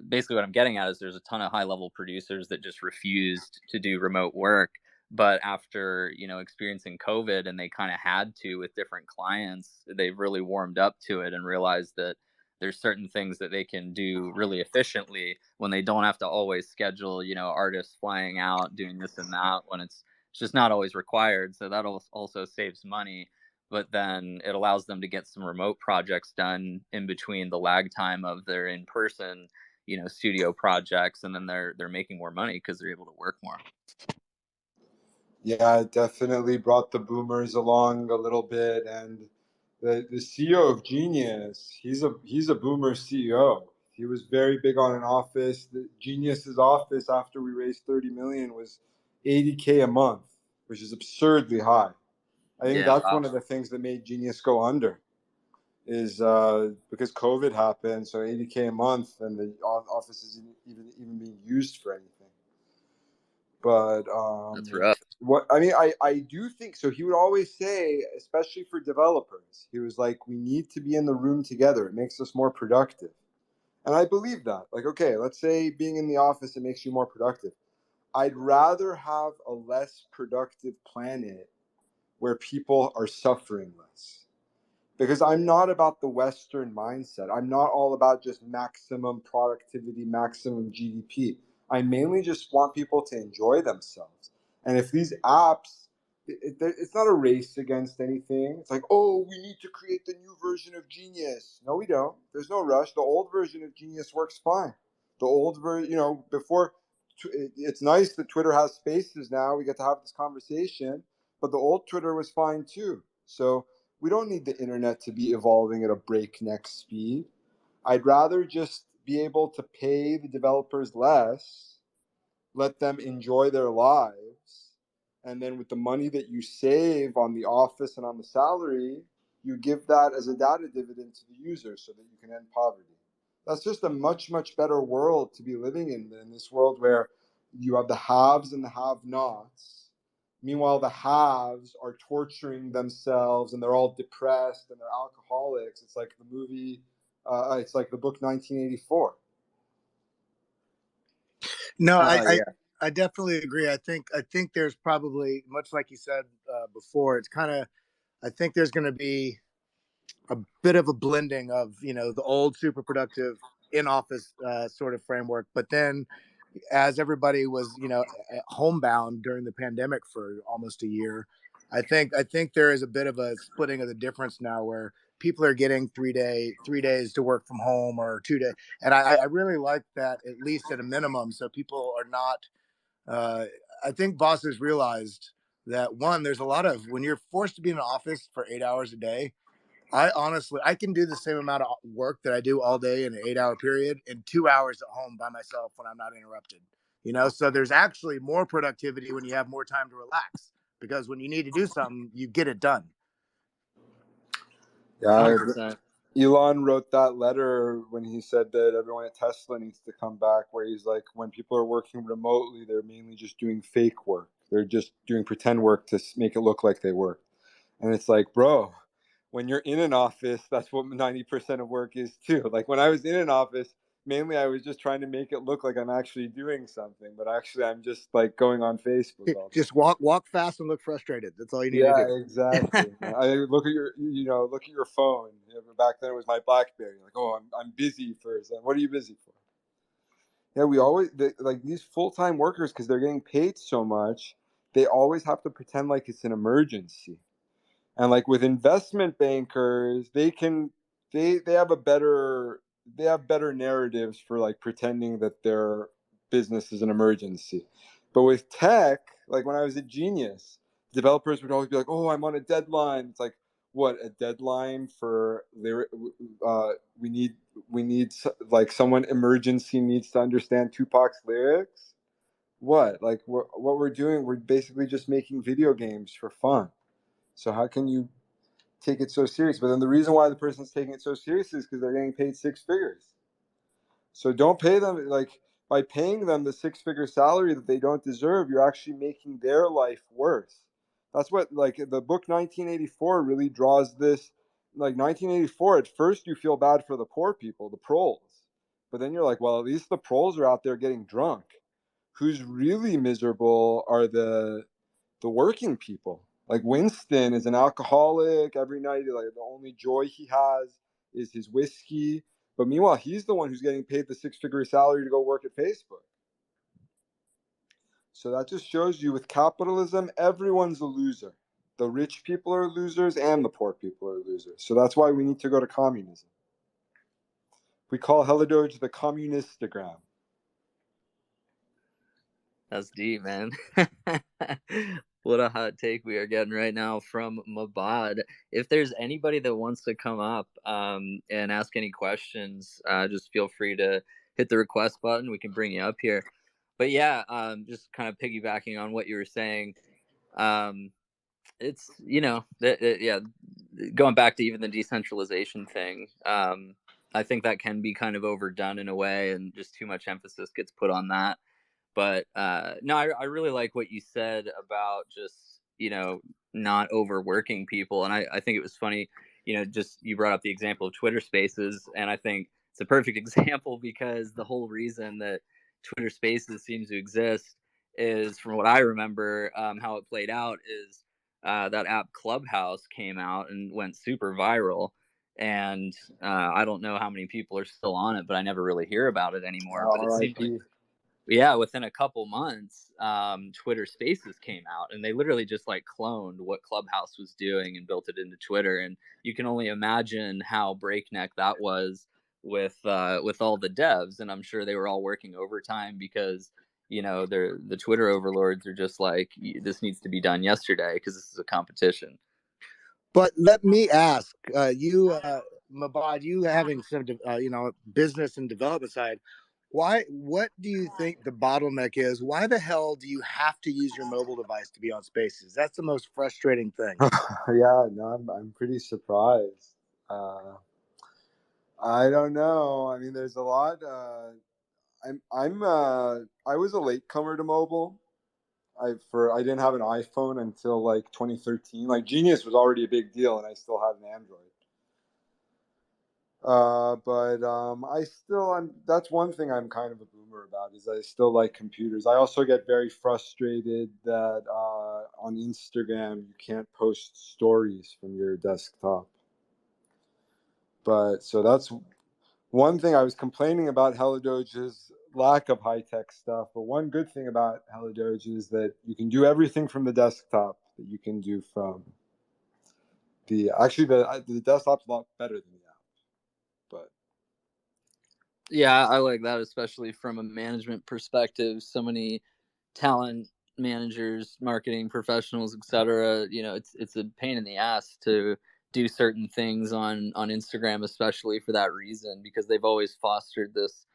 basically, what I'm getting at is there's a ton of high level producers that just refused to do remote work. But after, experiencing COVID, and they kind of had to with different clients, they've really warmed up to it and realized that there's certain things that they can do really efficiently when they don't have to always schedule, artists flying out, doing this and that, when it's just not always required. So that also saves money, but then it allows them to get some remote projects done in between the lag time of their in-person, studio projects, and then they're making more money because they're able to work more. Yeah, it definitely brought the boomers along a little bit, and the CEO of Genius, he's a boomer CEO. He was very big on an office. The Genius's office, after we raised 30 million, was 80K a month, which is absurdly high. I think Yeah, that's wow. one of the things that made Genius go under, is because COVID happened. So 80K a month, and the office isn't even being used for anything. But That's rough. what I mean, I do think so. He would always say, especially for developers, he was like, we need to be in the room together. It makes us more productive. And I believe that. Like, okay, let's say being in the office, it makes you more productive. I'd rather have a less productive planet where people are suffering less. Because I'm not about the Western mindset. I'm not all about just maximum productivity, maximum GDP. I mainly just want people to enjoy themselves. And if these apps, it's not a race against anything. It's like, oh, we need to create the new version of Genius. No, we don't. There's no rush. The old version of Genius works fine. The old version, before, it's nice that Twitter has spaces now. We get to have this conversation. But the old Twitter was fine too. So we don't need the internet to be evolving at a breakneck speed. I'd rather just be able to pay the developers less, let them enjoy their lives, and then with the money that you save on the office and on the salary, you give that as a data dividend to the user so that you can end poverty. That's just a much, much better world to be living in than this world where you have the haves and the have-nots. Meanwhile, the haves are torturing themselves and they're all depressed and they're alcoholics. It's like the movie, it's like the book 1984. No, Yeah. I definitely agree. I think there's probably, much like you said before, it's kind of, I think there's going to be a bit of a blending of, the old super productive in office sort of framework, but then as everybody was, homebound during the pandemic for almost a year, I think there is a bit of a splitting of the difference now where people are getting 3 days to work from home, or 2 days, and I really like that, at least at a minimum, so people are not. Uh, I think bosses realized that, one, there's a lot of, when you're forced to be in an office for 8 hours a day. I can do the same amount of work that I do all day in an 8 hour period in 2 hours at home by myself when I'm not interrupted. So there's actually more productivity when you have more time to relax, because when you need to do something, you get it done. Yeah, 100%. Elon wrote that letter when he said that everyone at Tesla needs to come back, where he's like, when people are working remotely, they're mainly just doing fake work. They're just doing pretend work to make it look like they work. And it's like, bro, when you're in an office, that's what 90% of work is too. Like when I was in an office, mainly I was just trying to make it look like I'm actually doing something, but actually I'm just like going on Facebook all day. Just walk fast and look frustrated. That's all you need to Yeah, do. exactly. I look at your phone. Back then it was my BlackBerry. Like, oh, I'm busy first. What are you busy for? Yeah, like these full-time workers, because they're getting paid so much, they always have to pretend like it's an emergency. And like with investment bankers, they have a better they have better narratives for like pretending that their business is an emergency. But with tech, like when I was at Genius, developers would always be like, "Oh, I'm on a deadline." It's like, what, a deadline for we need like someone emergency needs to understand Tupac's lyrics? What? Like what we're doing, we're basically just making video games for fun. So how can you take it so serious? But then the reason why the person's taking it so seriously is because they're getting paid six figures. So don't pay them. Like by paying them the six-figure salary that they don't deserve, you're actually making their life worse. That's what, like, the book 1984 really draws this. Like 1984, at first you feel bad for the poor people, the proles, but then you're like, well, at least the proles are out there getting drunk. Who's really miserable are the working people. Like Winston is an alcoholic every night. Like the only joy he has is his whiskey. But meanwhile, he's the one who's getting paid the six-figure salary to go work at Facebook. So that just shows you, with capitalism, everyone's a loser. The rich people are losers and the poor people are losers. So that's why we need to go to communism. We call Helidoge the communistagram. That's deep, man. What a hot take we are getting right now from Mahbod. If there's anybody that wants to come up and ask any questions, just feel free to hit the request button. We can bring you up here. But yeah, just kind of piggybacking on what you were saying. It's, yeah, going back to even the decentralization thing. I think that can be kind of overdone in a way, and just too much emphasis gets put on that. But no, I really like what you said about just, not overworking people. And I think it was funny, just you brought up the example of Twitter Spaces. And I think it's a perfect example, because the whole reason that Twitter Spaces seems to exist is, from what I remember, how it played out is that app Clubhouse came out and went super viral. And I don't know how many people are still on it, but I never really hear about it anymore. But it seemed like, R.I.P. yeah, within a couple months, Twitter Spaces came out, and they literally just like cloned what Clubhouse was doing and built it into Twitter. And you can only imagine how breakneck that was with all the devs. And I'm sure they were all working overtime, because the Twitter overlords are just like, this needs to be done yesterday, because this is a competition. But let me ask you, Mahbod, you having some, business and development side. What do you think the bottleneck is? Why the hell do you have to use your mobile device to be on Spaces? That's the most frustrating thing. Yeah, no, I'm pretty surprised. I don't know. I mean, there's a lot. I was a latecomer to mobile. I didn't have an iPhone until like 2013. Like Genius was already a big deal, and I still had an Android. But that's one thing I'm kind of a boomer about, is I still like computers. I also get very frustrated that on Instagram you can't post stories from your desktop. But so that's one thing I was complaining about Helidoge's lack of high-tech stuff. But one good thing about Helidoge is that you can do everything from the desktop that you can do from the desktop's a lot better than the app. But Yeah, I like that, especially from a management perspective. So many talent managers, marketing professionals, etc. It's a pain in the ass to do certain things on Instagram, especially for that reason, because they've always fostered this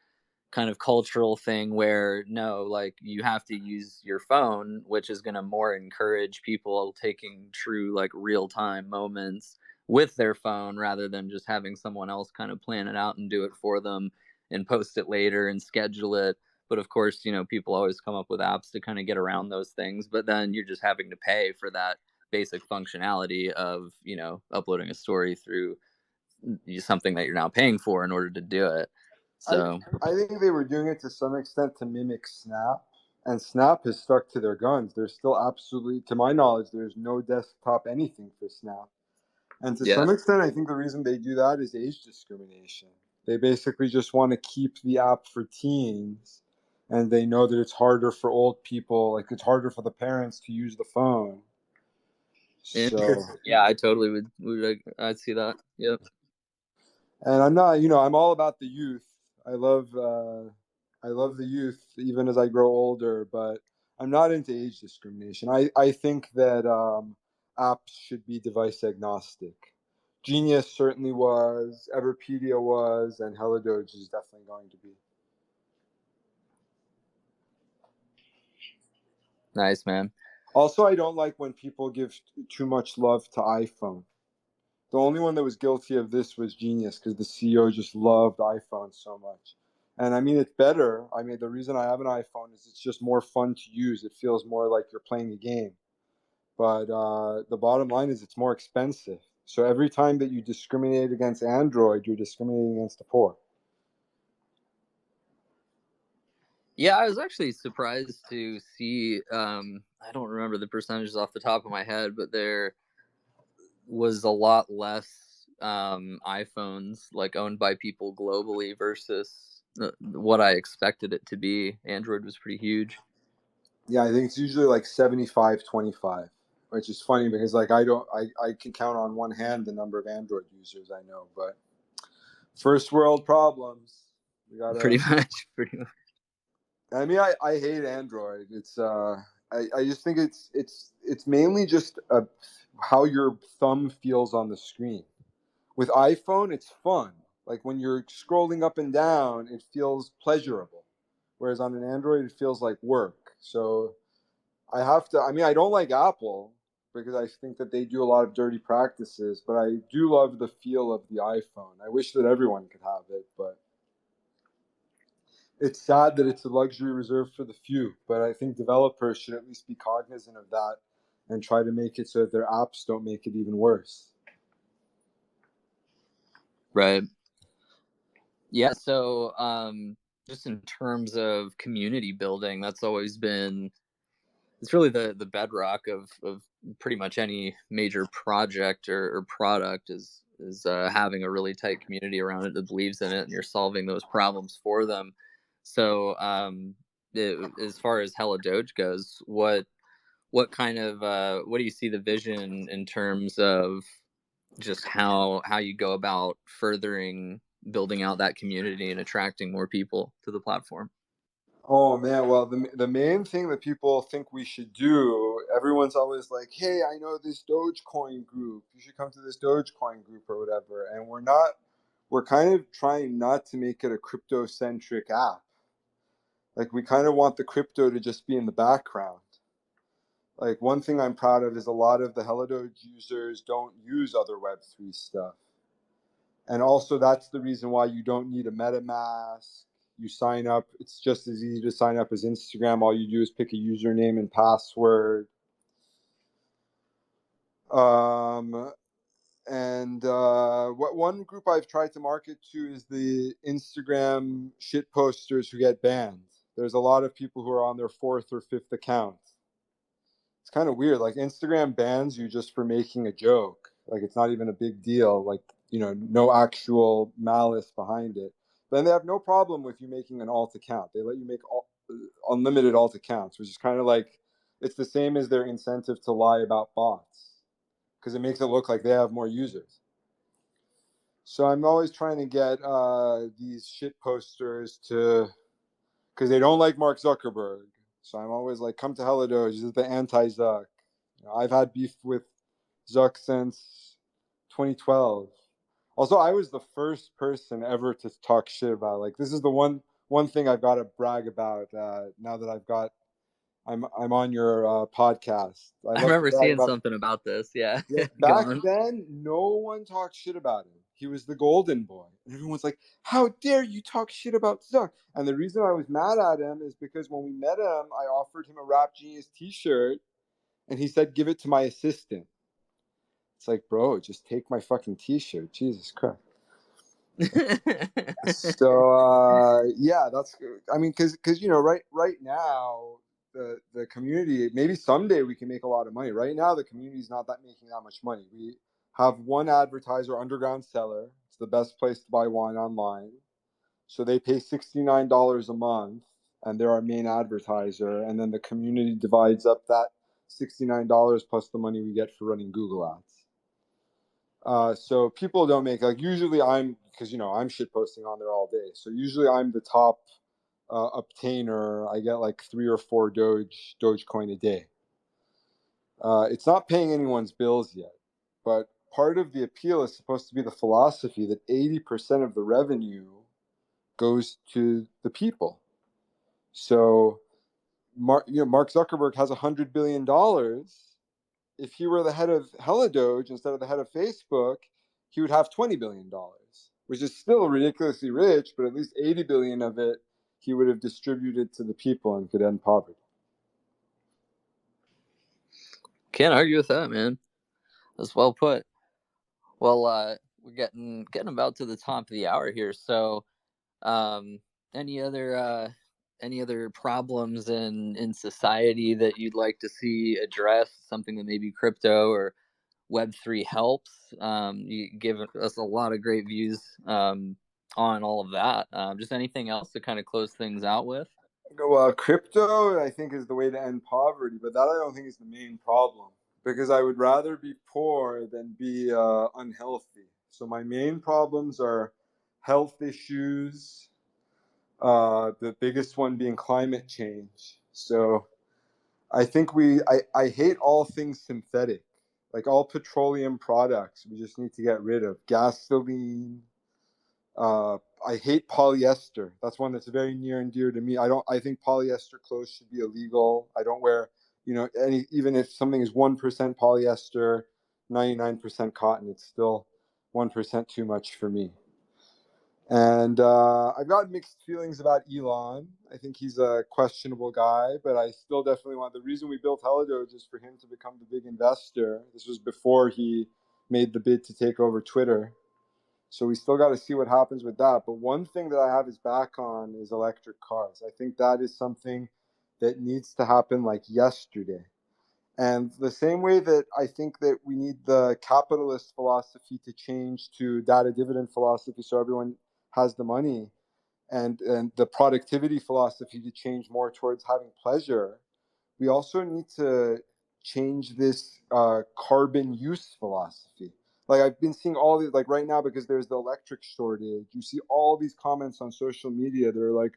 kind of cultural thing where, no, like, you have to use your phone, which is going to more encourage people taking true, like, real time moments with their phone, rather than just having someone else kind of plan it out and do it for them and post it later and schedule it. But of course, people always come up with apps to kind of get around those things, but then you're just having to pay for that basic functionality of, uploading a story through something that you're now paying for in order to do it. So I think they were doing it to some extent to mimic Snap, and Snap has stuck to their guns. There's still absolutely, to my knowledge, there's no desktop anything for Snap. And to yeah. some extent, I think the reason they do that is age discrimination. They basically just want to keep the app for teens, and they know that it's harder for old people, like it's harder for the parents to use the phone. So, Yeah, I totally would I'd see that. Yep. and I'm not, I'm all about the youth. I love the youth even as I grow older, but I'm not into age discrimination. I think that apps should be device agnostic. Genius certainly was, Everpedia was, and Helidoge is definitely going to be. Nice, man. Also, I don't like when people give too much love to iPhone. The only one that was guilty of this was Genius, because the CEO just loved iPhone so much. And I mean, it's better. I mean, the reason I have an iPhone is it's just more fun to use. It feels more like you're playing a game. But the bottom line is it's more expensive. So every time that you discriminate against Android, you're discriminating against the poor. Yeah, I was actually surprised to see. I don't remember the percentages off the top of my head, but there was a lot less iPhones like owned by people globally versus what I expected it to be. Android was pretty huge. Yeah, I think it's usually like 75-25, which is funny because like I can count on one hand the number of Android users I know, but first world problems. We gotta. Pretty much. I mean, I hate Android. It's I just think it's mainly just how your thumb feels on the screen. With iPhone, it's fun. Like when you're scrolling up and down, it feels pleasurable. Whereas on an Android, it feels like work. So I have to. I mean, I don't like Apple because I think that they do a lot of dirty practices, but I do love the feel of the iPhone. I wish that everyone could have it, but it's sad that it's a luxury reserved for the few. But I think developers should at least be cognizant of that and try to make it so that their apps don't make it even worse. Right. Yeah. So, just in terms of community building, that's always been, it's really the bedrock of pretty much any major project or product is having a really tight community around it that believes in it, and you're solving those problems for them. So, as far as Hella Doge goes, what kind of what do you see the vision in terms of just how you go about furthering building out that community and attracting more people to the platform? Oh man, well the main thing that people think we should do, everyone's always like, "Hey, I know this Dogecoin group. You should come to this Dogecoin group or whatever." And we're kind of trying not to make it a crypto centric app. Like we kind of want the crypto to just be in the background. Like one thing I'm proud of is a lot of the Helidoge users don't use other Web3 stuff. And also that's the reason why you don't need a MetaMask. You sign up, it's just as easy to sign up as Instagram. All you do is pick a username and password. What one group I've tried to market to is the Instagram shit posters who get banned. There's a lot of people who are on their fourth or fifth account. It's kind of weird. Like Instagram bans you just for making a joke. Like it's not even a big deal. Like, no actual malice behind it. But then they have no problem with you making an alt account. They let you make unlimited alt accounts, which is kind of like, it's the same as their incentive to lie about bots because it makes it look like they have more users. So I'm always trying to get these shit posters to, because they don't like Mark Zuckerberg. So I'm always like, come to Helidoge. This is the anti-Zuck. I've had beef with Zuck since 2012. Also, I was the first person ever to talk shit about. Like, this is the one thing I've got to brag about now that I'm on your podcast. I I love to remember brag seeing about. something about this. Yeah. Yeah, Go back on. then, no one talked shit about him. He was the golden boy. And everyone's like, how dare you talk shit about Zuck? And the reason I was mad at him is because when we met him, I offered him a Rap Genius t-shirt, and he said, give it to my assistant. It's like, bro, just take my fucking t-shirt. Jesus Christ. So yeah, that's, I mean, because right now the community, maybe someday we can make a lot of money. Right now the community is not that making that much money. We have one advertiser, Underground Cellar. It's the best place to buy wine online. So they pay $69 a month, and they're our main advertiser. And then the community divides up that $69 plus the money we get for running Google ads. So people don't make, like, usually because I'm shit posting on there all day. So usually I'm the top obtainer. I get like 3 or 4 Dogecoin a day. It's not paying anyone's bills yet, but part of the appeal is supposed to be the philosophy that 80% of the revenue goes to the people. So Mark Zuckerberg has $100 billion. If he were the head of Helidoge instead of the head of Facebook, he would have $20 billion. which is still ridiculously rich, but at least 80 billion of it he would have distributed to the people and could end poverty. Can't argue with that, man. That's well put. Well, we're getting about to the top of the hour here. So, any other problems in society that you'd like to see addressed? Something that maybe crypto or web3 helps. You give us a lot of great views on all of that. Just anything else to kind of close things out with? Well, crypto, I think, is the way to end poverty, but that I don't think is the main problem, because I would rather be poor than be unhealthy. So my main problems are health issues, the biggest one being climate change. So I think I hate all things synthetic, like all petroleum products. We just need to get rid of gasoline. I hate polyester. That's one that's very near and dear to me. I think polyester clothes should be illegal. I don't wear, even if something is 1% polyester, 99% cotton, it's still 1% too much for me. And I've got mixed feelings about Elon. I think he's a questionable guy, but I still definitely want. The reason we built Helidoge is for him to become the big investor. This was before he made the bid to take over Twitter. So we still got to see what happens with that. But one thing that I have his back on is electric cars. I think that is something that needs to happen like yesterday. And the same way that I think that we need the capitalist philosophy to change to data dividend philosophy so everyone has the money, and the productivity philosophy to change more towards having pleasure, we also need to change this carbon use philosophy. Like I've been seeing all these, like right now, because there's the electric shortage, you see all these comments on social media that are like,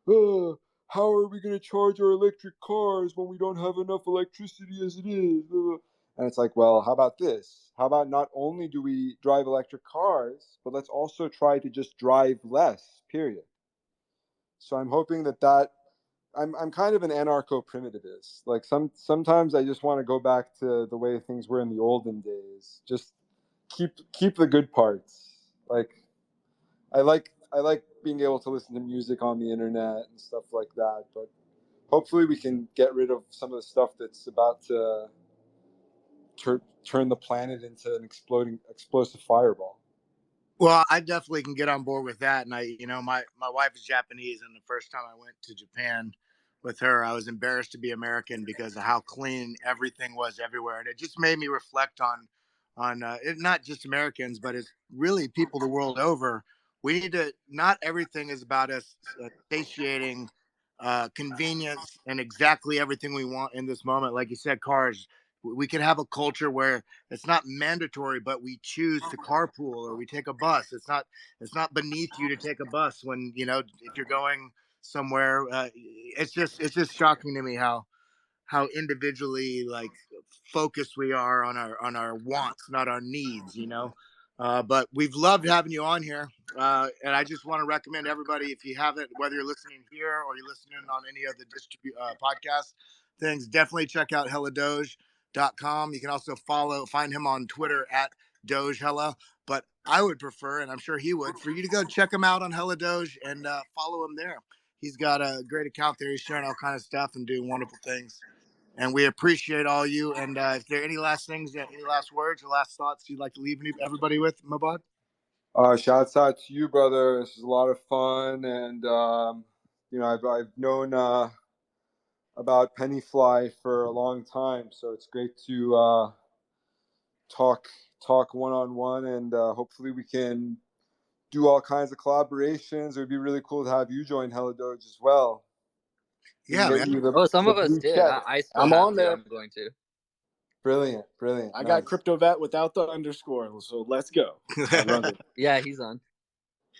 oh, how are we going to charge our electric cars when we don't have enough electricity as it is? And it's like, well, how about this? How about not only do we drive electric cars, but let's also try to just drive less, period. So I'm hoping that I'm kind of an anarcho-primitivist. Like sometimes I just want to go back to the way things were in the olden days. Just keep the good parts. Like I like being able to listen to music on the internet and stuff like that. But hopefully we can get rid of some of the stuff that's about to turn the planet into an explosive fireball. Well, I definitely can get on board with that. And my wife is Japanese, and the first time I went to Japan with her, I was embarrassed to be American because of how clean everything was everywhere, and it just made me reflect on it, not just Americans, but it's really people the world over. We need to. Not everything is about us satiating convenience and exactly everything we want in this moment. Like you said, cars. We could have a culture where it's not mandatory, but we choose to carpool or we take a bus. It's not beneath you to take a bus when if you're going somewhere. It's just shocking to me how individually like focused we are on our wants, not our needs. But we've loved having you on here, and I just want to recommend everybody, if you haven't, whether you're listening here or you're listening on any of the podcast things, definitely check out helladoge.com. You can also find him on Twitter at dogehella. But I would prefer, and I'm sure he would, for you to go check him out on Hella Doge and follow him there. He's got a great account there. He's sharing all kind of stuff and doing wonderful things. And we appreciate all you. And if there are any last things, any last words or last thoughts you'd like to leave everybody with, Mahbod? Shouts out to you, brother. This is a lot of fun, and I've known about Pennyfly for a long time, so it's great to talk one on one, and hopefully we can do all kinds of collaborations. It would be really cool to have you join Hella Doge as well. Yeah, man. Some of us did. I still I'm have on to. there. I'm going to. Brilliant. I got CryptoVet without the underscore, so let's go. I run it. Yeah, he's on.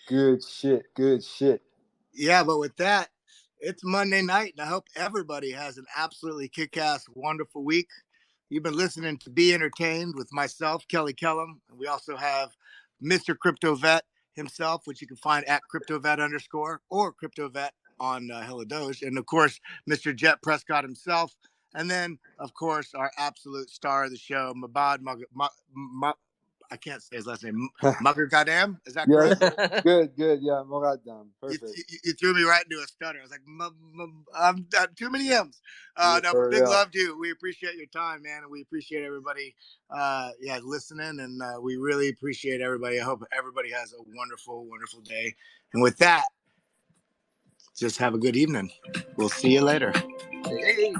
Good shit. Yeah, but with that, it's Monday night, and I hope everybody has an absolutely kick-ass, wonderful week. You've been listening to Be Entertained with myself, Kelly Kellum, and we also have Mr. CryptoVet himself, which you can find at CryptoVet_ or CryptoVet on Hella Doge, and of course, Mr. Jet Prescott himself, and then of course our absolute star of the show, Mahbod I can't say his last name. Moghadam, is that Yes, correct? good. Yeah, Moghadam, You, perfect. you threw me right into a stutter. I was like, I'm too many M's. No, For but big real. love to you. We appreciate your time, man, and we appreciate everybody, listening, and we really appreciate everybody. I hope everybody has a wonderful, wonderful day. And with that, just have a good evening. We'll see you later. Hey.